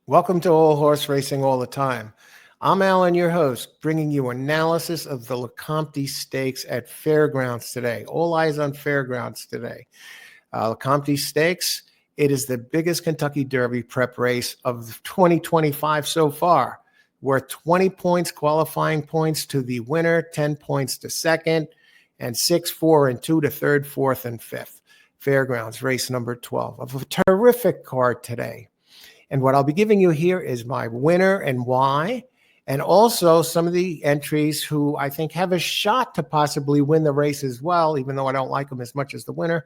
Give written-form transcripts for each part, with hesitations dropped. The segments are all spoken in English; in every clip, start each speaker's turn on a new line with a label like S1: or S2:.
S1: Welcome to All Horse Racing All the Time. I'm Alan, your host, bringing you analysis of the Lecomte Stakes at Fairgrounds today. All eyes on Fairgrounds today. Lecomte Stakes, it is the biggest Kentucky Derby prep race of 2025 so far. Worth 20 points, qualifying points to the winner, 10 points to second, and 6, 4, and 2 to third, fourth, and fifth. Fairgrounds, race number 12 of a terrific card today. And what I'll be giving you here is my winner and why, and also some of the entries who I think have a shot to possibly win the race as well, even though I don't like them as much as the winner,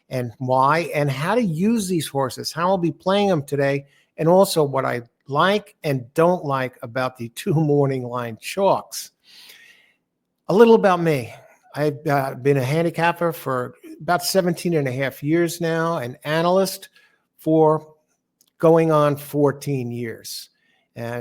S1: and why, and how to use these horses, how I'll be playing them today, and also what I like and don't like about the two morning line chalks. A little about me. I've been a handicapper for about 17 and a half years now, an analyst for going on 14 years.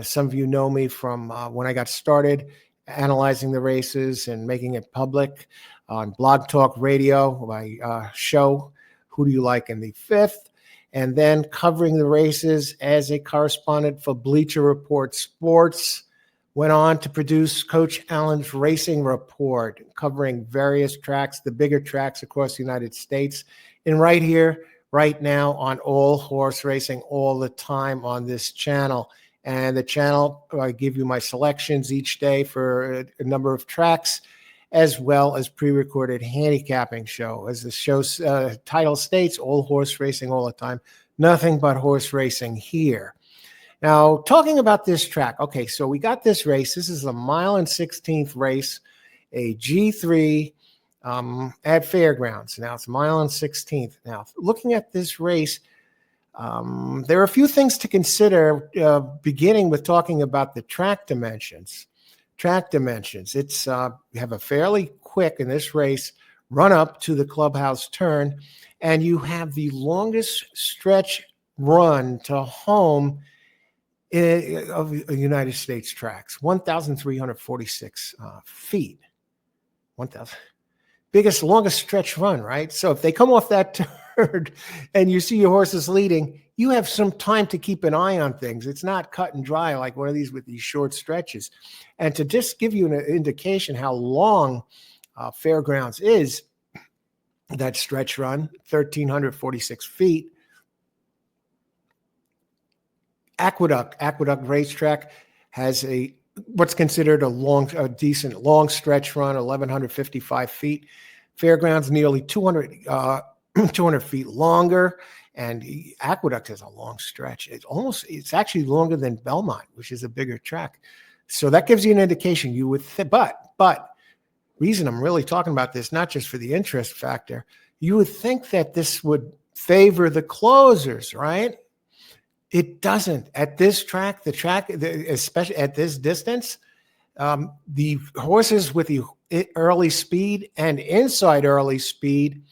S1: Some of you know me from when I got started analyzing the races and making it public on Blog Talk Radio, my show, Who Do You Like in the Fifth, and then covering the races as a correspondent for Bleacher Report Sports. Went on to produce Coach Allen's Racing Report, covering various tracks, the bigger tracks across the United States. And right here, right now on All Horse Racing All the Time on this channel. And the channel, I give you my selections each day for a number of tracks, as well as pre-recorded handicapping show. As the show's title states, All Horse Racing All the Time. Nothing but horse racing here. Now, talking about this track. Okay, so we got this race. This is a 1.16 mile race, a G3 at Fairgrounds. Now it's 1.16 mile. Now, looking at this race, there are a few things to consider, beginning with talking about the track dimensions. It's you have a fairly quick, in this race, run up to the clubhouse turn, and you have the longest stretch run to home of United States tracks, 1,346 feet. 1,000. Biggest, longest stretch run, right? So if they come off that turn and you see your horses leading, you have some time to keep an eye on things. It's not cut and dry like one of these with these short stretches. And to just give you an indication how long Fairgrounds is, that stretch run, 1,346 feet. Aqueduct Racetrack has what's considered a decent long stretch run, 1,155 feet. Fairgrounds nearly 200 feet longer, and Aqueduct has a long stretch. It's actually longer than Belmont, which is a bigger track. So that gives you an indication. You would, but reason I'm really talking about this, not just for the interest factor, you would think that this would favor the closers, right? It doesn't. At this track, especially at this distance, the horses with the early speed and inside early speed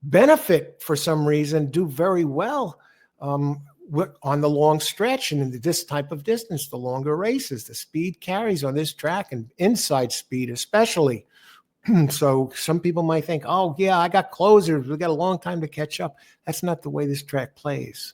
S1: benefit for some reason, do very well on the long stretch and in this type of distance, the longer races. The speed carries on this track, and inside speed especially. So some people might think, oh, yeah, I got closers. We got a long time to catch up. That's not the way this track plays.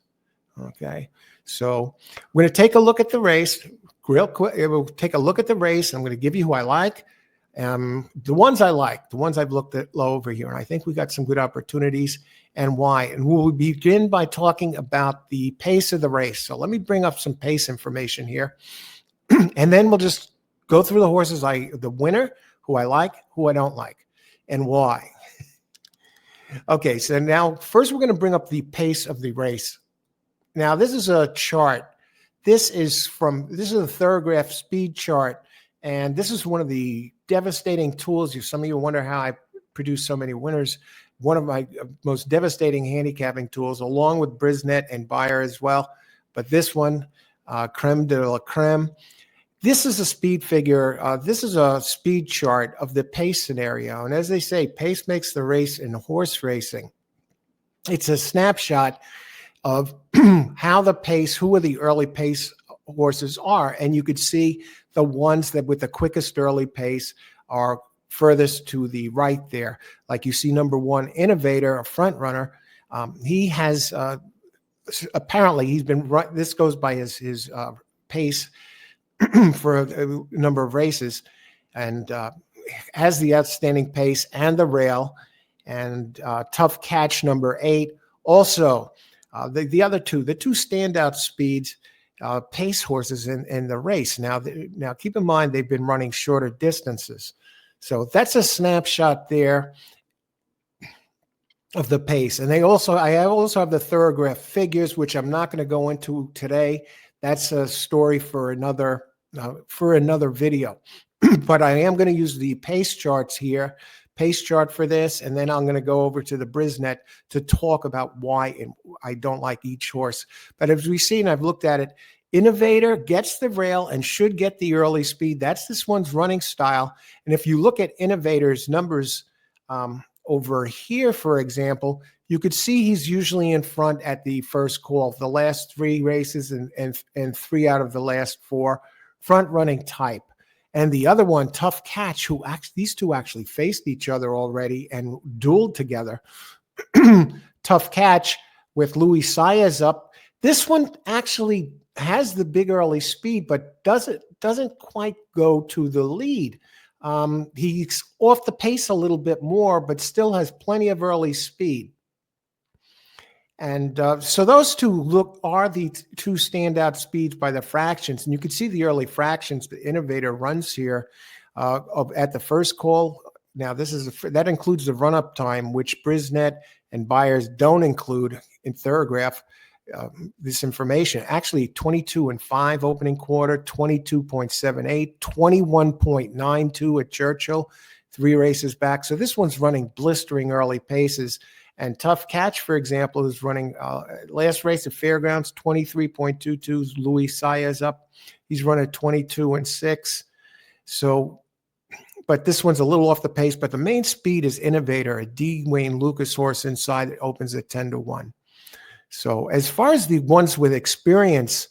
S1: Okay. So we're going to take a look at the race real quick. We'll take a look at the race. I'm going to give you who I like. The ones I like, the ones I've looked at over here. And I think we got some good opportunities and why. And we'll begin by talking about the pace of the race. So let me bring up some pace information here. And then we'll just go through the horses, the winner, who I like, who I don't like, and why. Okay, so now first we're going to bring up the pace of the race. Now, this is a chart. This is a Thoroughgraph speed chart, and this is one of the devastating tools. Some of you wonder how I produce so many winners. One of my most devastating handicapping tools, along with Brisnet and Bayer as well. But this one, creme de la creme. This is a speed figure. This is a speed chart of the pace scenario. And as they say, pace makes the race in horse racing. It's a snapshot of how the pace, who are the early pace horses are. And you could see the ones that with the quickest early pace are furthest to the right there. Like you see number 1, Innovator, a front runner. He has apparently he's been this goes by his pace for a number of races, and has the outstanding pace and the rail, and Tough Catch number 8. Also, the other two, the two standout speeds, pace horses in the race. Now keep in mind they've been running shorter distances, so that's a snapshot there of the pace. And I also have the Thoroughgraph figures, which I'm not going to go into today. That's a story for another video. But I am going to use the pace charts here, pace chart for this, and then I'm going to go over to the Brisnet to talk about why I don't like each horse. But as we've seen, I've looked at it. Innovator gets the rail and should get the early speed. That's this one's running style. And if you look at Innovator's numbers over here, for example, you could see he's usually in front at the first call. The last 3 races and 3 out of the last 4, front running type. And the other one, Tough Catch, these two actually faced each other already and dueled together. Tough Catch with Louis Saez up. This one actually has the big early speed, but doesn't quite go to the lead. He's off the pace a little bit more, but still has plenty of early speed. And so those two are the two standout speeds by the fractions. And you can see the early fractions the Innovator runs here at the first call. Now, that includes the run-up time, which Brisnet and buyers don't include in Thoroughgraph this information. Actually, 22.5 opening quarter, 22.78, 21.92 at Churchill, 3 races back. So this one's running blistering early paces. And Tough Catch, for example, is running last race at Fairgrounds, 23.22. Louis Saez up. He's running 22.6. So, but this one's a little off the pace. But the main speed is Innovator, a D. Wayne Lucas horse inside that opens at 10-1. So as far as the ones with experience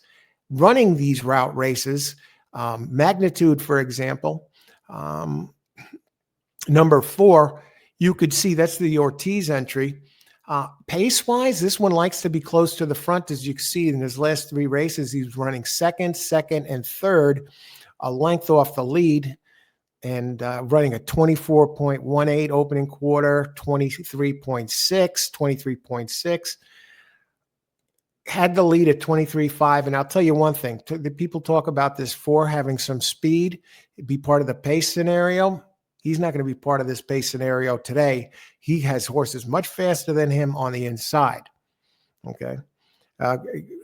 S1: running these route races, Magnitude, for example, number 4, you could see that's the Ortiz entry. Pace-wise, this one likes to be close to the front. As you can see in his last 3 races, he's running second, and third, a length off the lead, and running a 24.18 opening quarter, 23.6. Had the lead at 23.5. And I'll tell you one thing, the people talk about this 4 having some speed, be part of the pace scenario. He's not going to be part of this pace scenario today. He has horses much faster than him on the inside. Okay.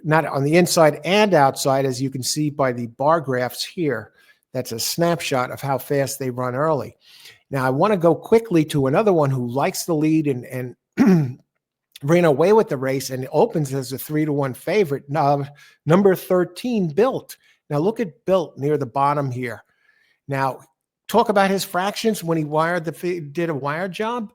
S1: Not on the inside and outside, as you can see by the bar graphs here. That's a snapshot of how fast they run early. Now, I want to go quickly to another one who likes the lead and ran away with the race and opens as a 3-1 favorite. Number 13, Built. Now, look at Built near the bottom here. Now, talk about his fractions when he did a wire job.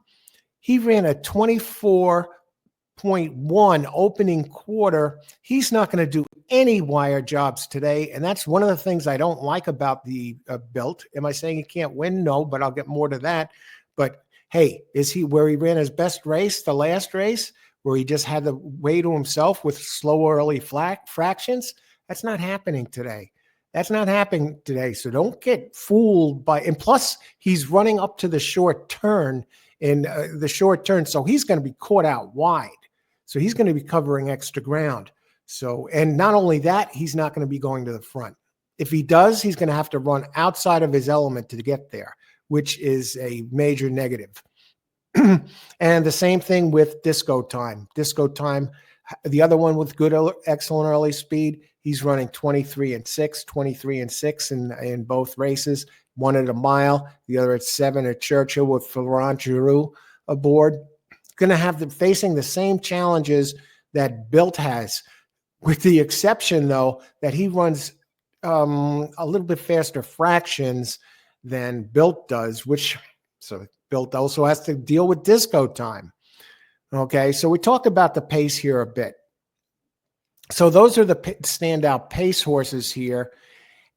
S1: He ran a 24.1 opening quarter. He's not going to do any wire jobs today, and that's one of the things I don't like about the Built. Am I saying he can't win? No, but I'll get more to that. But hey, is he where he ran his best race, the last race, where he just had the way to himself with slow early fractions? That's not happening today. That's not happening today. So don't get fooled by, and plus he's running up to the short turn so he's going to be caught out wide. So he's going to be covering extra ground. So, and not only that, he's not going to be going to the front. If he does, he's going to have to run outside of his element to get there, which is a major negative. And the same thing with Disco Time. Disco Time, the other one with good, excellent early speed, he's running 23.6 in both races. One at a mile, the other at 7 at Churchill with Florent Giroux aboard. Going to have them facing the same challenges that Built has, with the exception, though, that he runs a little bit faster fractions than Built does, so Built also has to deal with Disco Time. Okay, so we talked about the pace here a bit. So those are the standout pace horses here.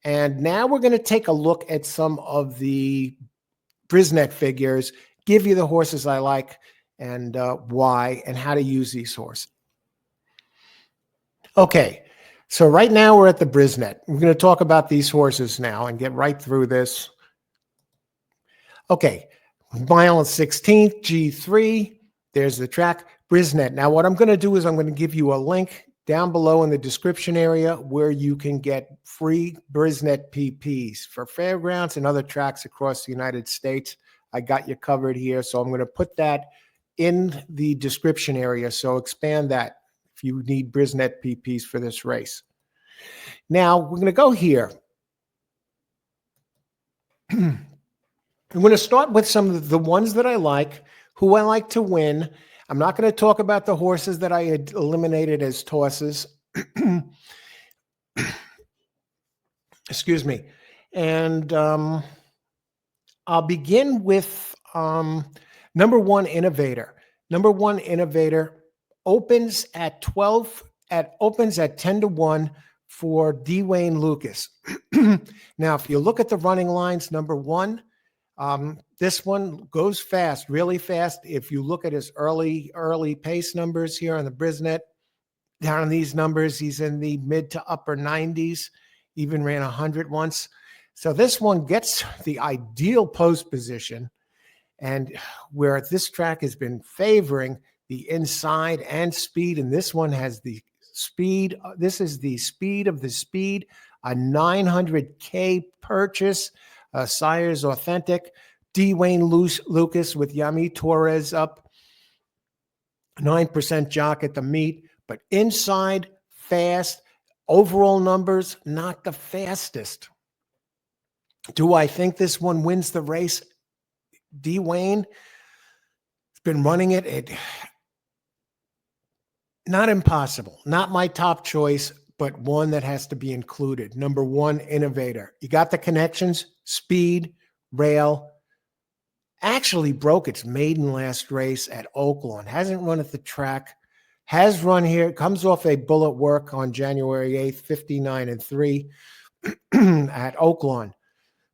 S1: And now we're going to take a look at some of the Brisnet figures, give you the horses I like and why and how to use these horses. Okay, so right now we're at the Brisnet. We're going to talk about these horses now and get right through this. Okay, mile and 16th, G3. There's the track, Brisnet. Now what I'm going to do is I'm going to give you a link down below in the description area where you can get free Brisnet PPs for fairgrounds and other tracks across the United States. I got you covered here, so I'm going to put that in the description area, so expand that if you need Brisnet PPs for this race. Now, we're going to go here. I'm going to start with some of the ones that I like, who I like to win. I'm not going to talk about the horses that I had eliminated as tosses. Excuse me. And I'll begin with number one, Innovator. Number one, Innovator opens at 10-1 for Dwayne Lucas. Now, if you look at the running lines, number one, this one goes fast, really fast. If you look at his early pace numbers here on the Brisnet, down on these numbers, he's in the mid to upper 90s, even ran 100 once. So this one gets the ideal post position, and where this track has been favoring the inside and speed, and this one has the speed. This is the speed of the speed, a 900K purchase, Sire's Authentic, Dwayne Lucas with Yami Torres up, 9% jock at the meet, but inside, fast, overall numbers, not the fastest. Do I think this one wins the race? Dwayne has been running it. Not impossible, not my top choice, but one that has to be included. Number one, Innovator. You got the connections, speed, rail. Actually broke its maiden last race at Oaklawn. Hasn't run at the track. Has run here. Comes off a bullet work on January 8th, 59-3 at Oaklawn.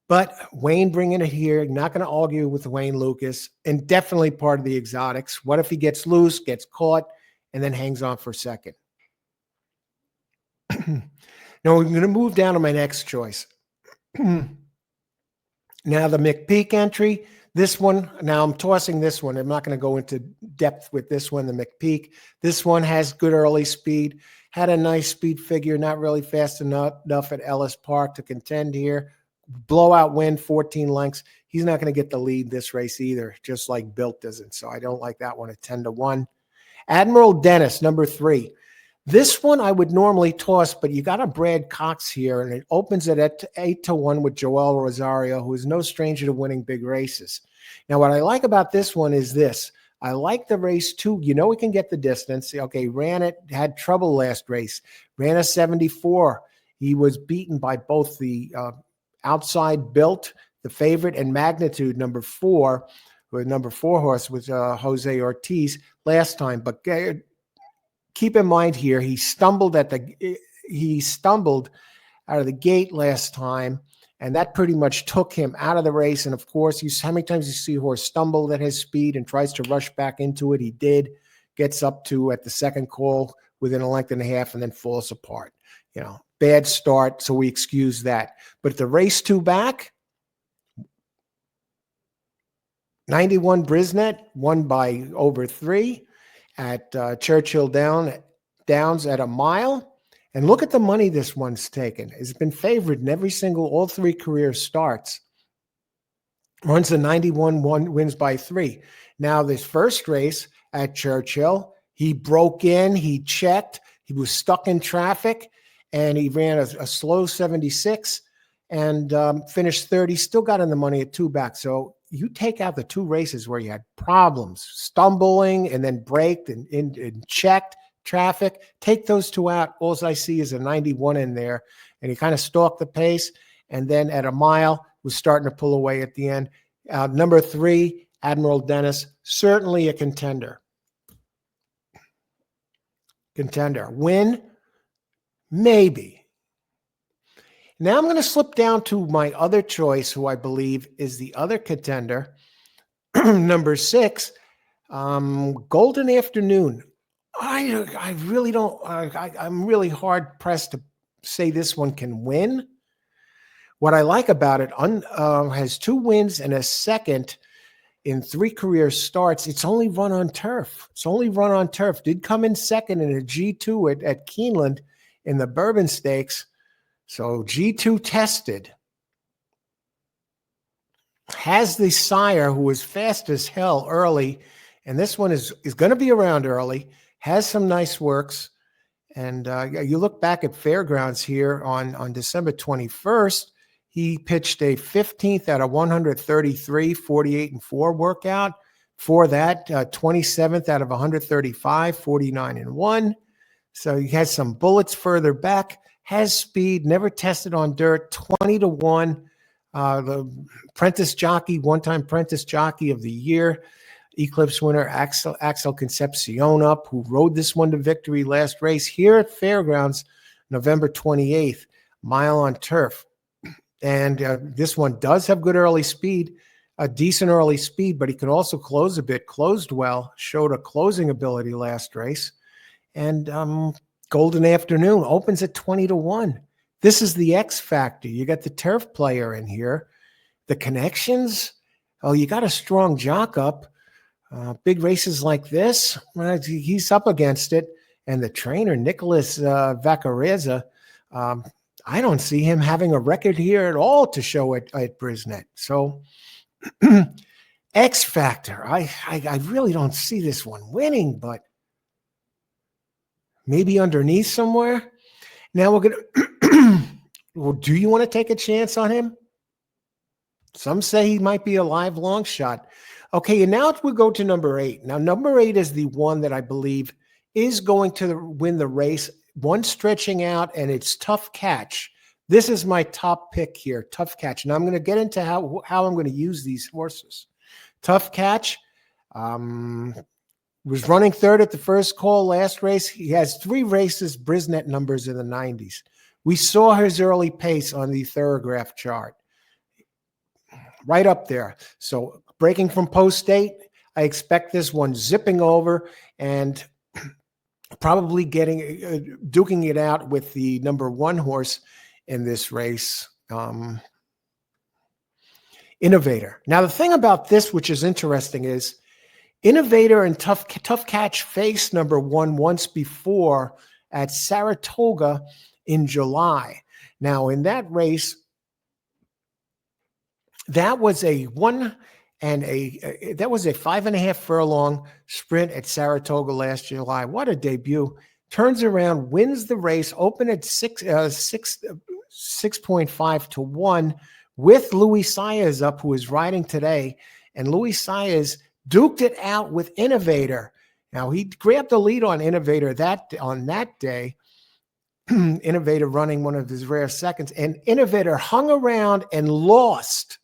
S1: But Wayne bringing it here, not going to argue with Wayne Lucas, and definitely part of the exotics. What if he gets loose, gets caught, and then hangs on for second? Now we're going to move down to my next choice. Now the McPeak entry, this one, now I'm tossing this one. I'm not going to go into depth with this one, the McPeak. This one has good early speed, had a nice speed figure, not really fast enough at Ellis Park to contend here. Blowout win, 14 lengths. He's not going to get the lead this race either, just like Built doesn't. So I don't like that one at 10-1. Admiral Dennis, number 3. This one I would normally toss, but you got a Brad Cox here, and it opens it at 8-1 with Joel Rosario, who is no stranger to winning big races. Now, what I like about this one is this. I like the race too. You know, we can get the distance. Okay, ran it, had trouble last race. Ran a 74. He was beaten by both the outside Built, the favorite, and Magnitude, number 4, with number 4 horse was Jose Ortiz last time. But keep in mind here, he stumbled out of the gate last time, and that pretty much took him out of the race. And of course, how many times you see a horse stumble at his speed and tries to rush back into it? He did, gets up to at the second call within a length and a half, and then falls apart. You know, bad start, so we excuse that. But the race 2 back, 91 Brisnet, won by over 3 at Churchill Downs at a mile. And look at the money this one's taken. It's been favored in all 3 career starts. Runs a 91, wins by 3. Now, this first race at Churchill, he broke in, he checked, he was stuck in traffic, and he ran a slow 76 and finished 30. Still got in the money at 2 back. So you take out the 2 races where you had problems, stumbling and then braked and checked traffic. Take those 2 out. All I see is a 91 in there, and he kind of stalked the pace. And then at a mile, was starting to pull away at the end. Number 3, Admiral Dennis, certainly a contender. Win? Maybe. Now I'm going to slip down to my other choice, who I believe is the other contender. Number 6, Golden Afternoon. I really don't. I'm really hard pressed to say this one can win. What I like about it, has 2 wins and a second in 3 career starts. It's only run on turf. It's only run on turf. Did come in second in a G2 at Keeneland in the Bourbon Stakes. So G2 tested. Has the sire who was fast as hell early, and this one is going to be around early, has some nice works. And you look back at Fairgrounds here on December 21st, he pitched a 15th out of 133, 48-4 workout. For that, 27th out of 135, 49-1. So he has some bullets further back, has speed, never tested on dirt, 20-1. The Prentice Jockey, one-time Prentice Jockey of the Year, Eclipse winner Axel Concepcion up, who rode this one to victory last race here at Fairgrounds, November 28th, mile on turf. And this one does have good early speed, a decent early speed, but he could also close a bit, closed well, showed a closing ability last race. And Golden Afternoon opens at 20-1. This is the X factor. You got the turf player in here. The connections. Oh, you got a strong jock up. Big races like this, he's up against it. And the trainer, Nicholas Vacareza, I don't see him having a record here at all to show at Brisnet. So X factor. I really don't see this one winning, but maybe underneath somewhere. Now we're going to, well, do you want to take a chance on him? Some say he might be a live long shot. Okay, and now we go to number 8. Now, number 8 is the one that I believe is going to win the race. One stretching out, and it's Tough Catch. This is my top pick here, Tough Catch. And I'm going to get into how I'm going to use these horses. Tough Catch was running third at the first call last race. He has 3 races, Brisnet numbers in the 90s. We saw his early pace on the Thorograph chart. Right up there. So breaking from post 8, I expect this one zipping over and probably duking it out with the number 1 horse in this race, Innovator. Now, the thing about this, which is interesting, is Innovator and Tough Catch faced number 1 once before at Saratoga in July. Now, in that race, that was a 5.5 furlong sprint at Saratoga last July. What a debut. Turns around, wins the race, open at 6.5-1 with Luis Saez up, who is riding today. And Luis Saez duked it out with Innovator. Now, he grabbed the lead on Innovator on that day. Innovator running one of his rare seconds. And Innovator hung around and lost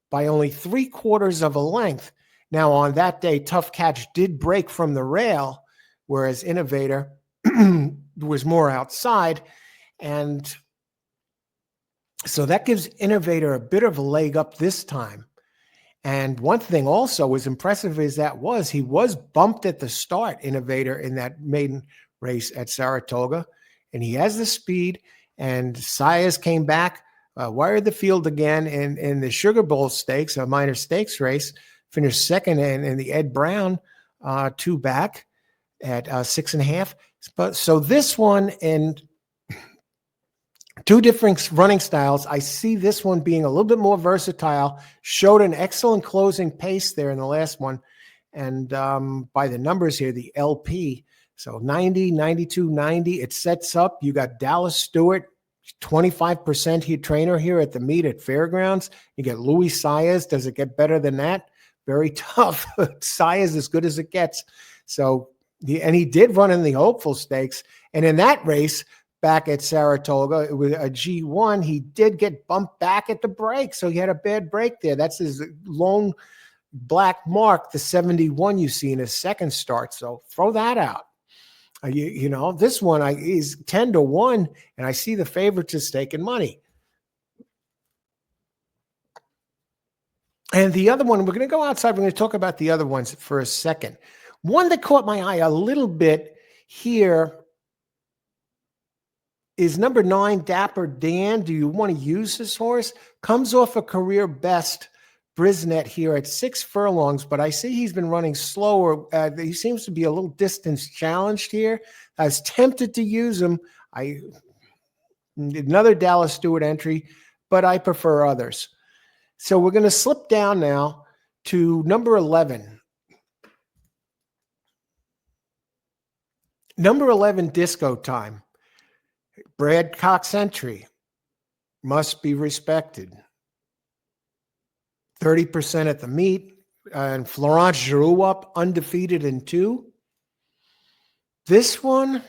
S1: by only 3/4 of a length. Now, on that day, Tough Catch did break from the rail, whereas Innovator was more outside. And so that gives Innovator a bit of a leg up this time. And one thing also, as impressive as that was, he was bumped at the start, Innovator, in that maiden race at Saratoga. And he has the speed, and Saez came back, wired the field again in the Sugar Bowl Stakes, a minor stakes race, finished second in the Ed Brown 2 back at 6.5. But so this one, in 2 different running styles, I see this one being a little bit more versatile, showed an excellent closing pace there in the last one. And by the numbers here, the LP, so 90, 92, 90, it sets up. You got Dallas Stewart, 25% trainer here at the meet at Fairgrounds. You get Luis Saez. Does it get better than that? Very tough. Saez as good as it gets. So, and he did run in the Hopeful Stakes. And in that race back at Saratoga, it was a G1. He did get bumped back at the break. So he had a bad break there. That's his lone black mark, the 71 you see in his second start. So throw that out. You know, this one is 10-1, and I see the favorites is taking money. And the other one, we're going to go outside. We're going to talk about the other ones for a second. One that caught my eye a little bit here is number 9, Dapper Dan. Do you want to use this horse? Comes off a career best Brisnet here at 6 furlongs, but I see he's been running slower. He seems to be a little distance challenged here. I was tempted to use him. Another Dallas Stewart entry, but I prefer others. So we're going to slip down now to number 11. Number 11, Disco Time. Brad Cox entry. Must be respected. 30% at the meet. And Florence Giroux up, undefeated in 2. This one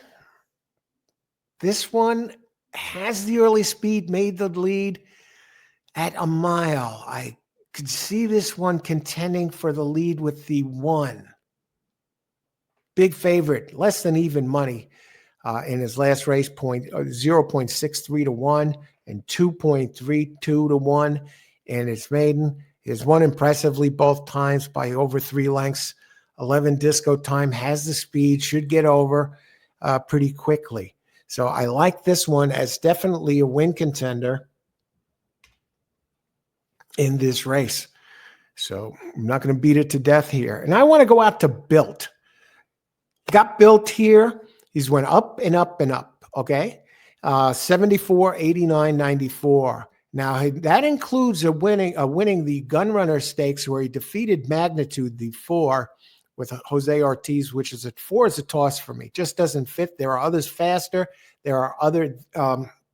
S1: has the early speed, made the lead at a mile. I could see this one contending for the lead with the 1. Big favorite, less than even money in his last race, 0.63 to 1 and 2.32 to 1. And its maiden is won impressively both times by over 3 lengths. 11 Disco Time has the speed, should get over pretty quickly. So I like this one as definitely a win contender in this race. So I'm not going to beat it to death here. And I want to go out to Built. Got Built here. He's went up and up and up. Okay. 74, 89, 94. Now that includes winning the Gunrunner Stakes where he defeated Magnitude, the 4, with Jose Ortiz, which is at 4 is a toss for me. Just doesn't fit. There are others faster. There are other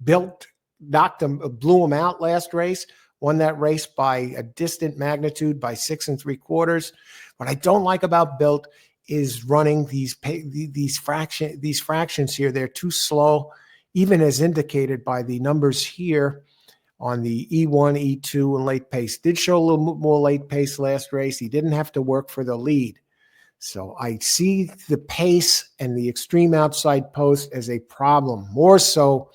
S1: Built blew him out last race. Won that race by a distant magnitude by 6 3/4. What I don't like about Built is running these fractions here. They're too slow, even as indicated by the numbers here on the E1, E2, and late pace. Did show a little more late pace last race. He didn't have to work for the lead. So I see the pace and the extreme outside post as a problem, more so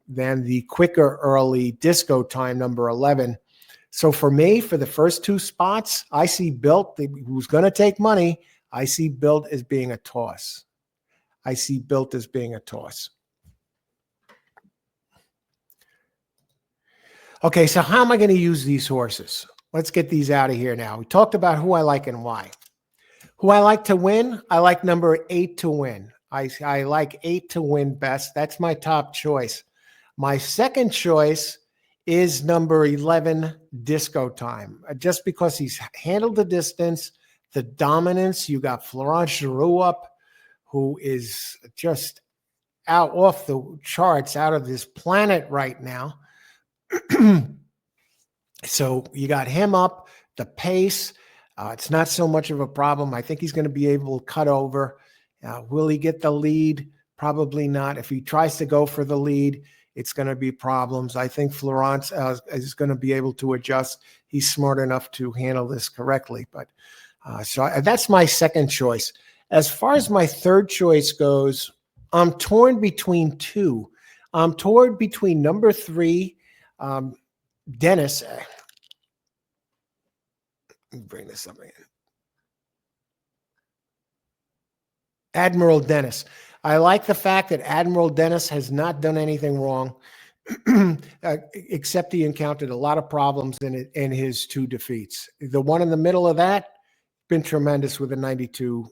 S1: than the quicker early Disco Time, number 11. So for me, for the first 2 spots, I see Built, who's going to take money. I see Built as being a toss. Okay, so how am I going to use these horses? Let's get these out of here now. We talked about who I like and why. Who I like to win? I like number 8 to win. I like 8 to win best. That's my top choice. My second choice is number 11, Disco Time. Just because he's handled the distance, the dominance. You got Florence Giroux up, who is just out off the charts, out of this planet right now. So you got him up, the pace. It's not so much of a problem. I think he's going to be able to cut over. Will he get the lead? Probably not. If he tries to go for the lead, it's going to be problems. I think Florence is going to be able to adjust. He's smart enough to handle this correctly. But so that's my second choice. As far as my third choice goes, I'm torn between 2. I'm torn between number 3, Dennis. Let me bring this up again. Admiral Dennis. I like the fact that Admiral Dennis has not done anything wrong, except he encountered a lot of problems in his 2 defeats. The one in the middle of that, been tremendous with a 92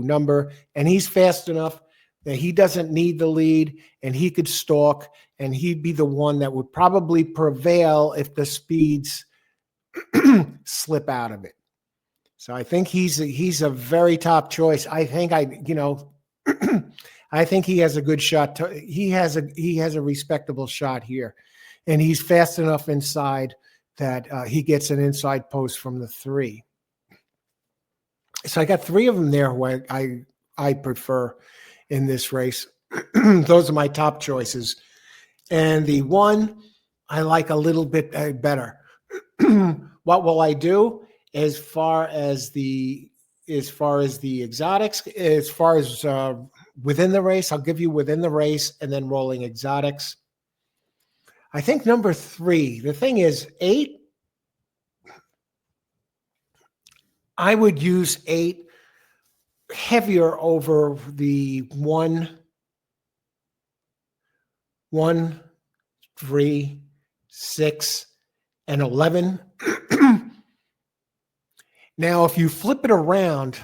S1: number, and he's fast enough that he doesn't need the lead, and he could stalk, and he'd be the one that would probably prevail if the speeds slip out of it. So I think he's a very top choice. I think I think he has a good shot. He has a respectable shot here, and he's fast enough inside that he gets an inside post from the 3. So I got 3 of them there who I prefer in this race. Those are my top choices, and the 1 I like a little bit better. What will I do as far as the exotics? As far as within the race, I'll give you within the race and then rolling exotics. I think number 3. The thing is 8. I would use 8 heavier over the 1, 3, 6, and 11. Now, if you flip it around,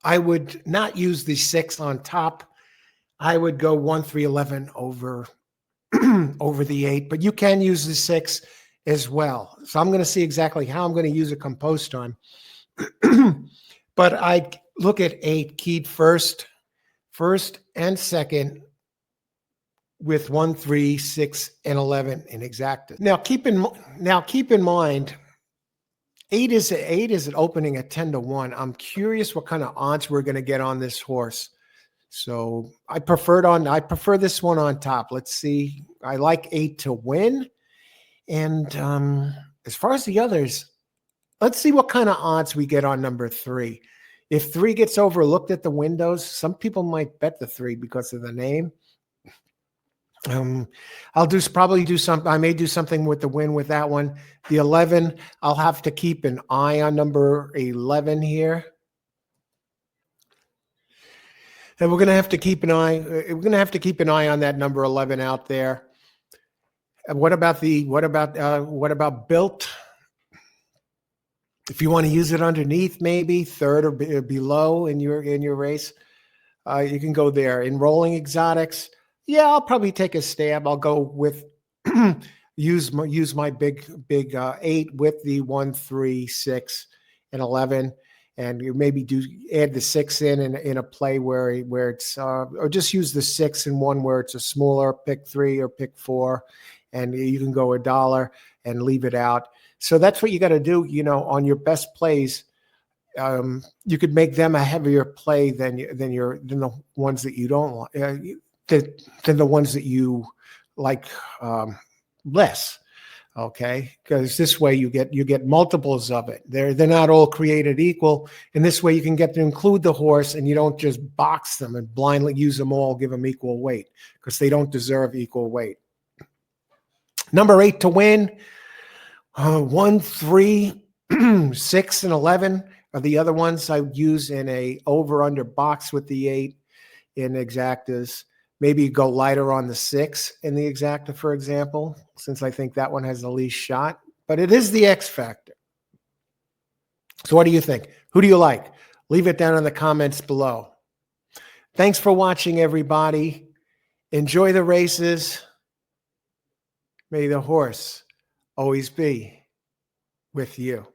S1: I would not use the 6 on top. I would go 1, 3, 11 over over the 8, but you can use the 6 as well. So I'm going to see exactly how I'm going to use a compost on. But I look at 8 keyed first and second with 1, 3, 6, and 11 in exacta. Now keep in mind, 8 is an opening at 10-1. I'm curious what kind of odds we're going to get on this horse. So I prefer this one on top. Let's see. I like 8 to win. And as far as the others, let's see what kind of odds we get on number 3. If 3 gets overlooked at the windows, some people might bet the 3 because of the name. I may do something with the win with that one. The 11, I'll have to keep an eye on number 11 here. And we're going to have to keep an eye. We're going to have to keep an eye on that number 11 out there. What about built? If you want to use it underneath, maybe third or below in your race, you can go there. In rolling exotics, yeah, I'll probably take a stab. I'll go with use my big 8 with the 1, 3, 6, and 11. And you maybe add the 6 in a play where it's or just use the 6 in one where it's a smaller pick 3 or pick 4, and you can go $1 and leave it out. So that's what you got to do. On your best plays, you could make them a heavier play than the ones that you don't want, than the ones that you like less. Okay, because this way you get multiples of it. They're not all created equal, and this way you can get to include the horse, and you don't just box them and blindly use them all, give them equal weight, because they don't deserve equal weight. Number 8 to win. 1, 3, 6, and 11 are the other ones I would use in a over/under box with the 8 in exactas. Maybe go lighter on the 6 in the exacta, for example, since I think that one has the least shot. But it is the X factor. So what do you think? Who do you like? Leave it down in the comments below. Thanks for watching, everybody. Enjoy the races. May the horse always be with you.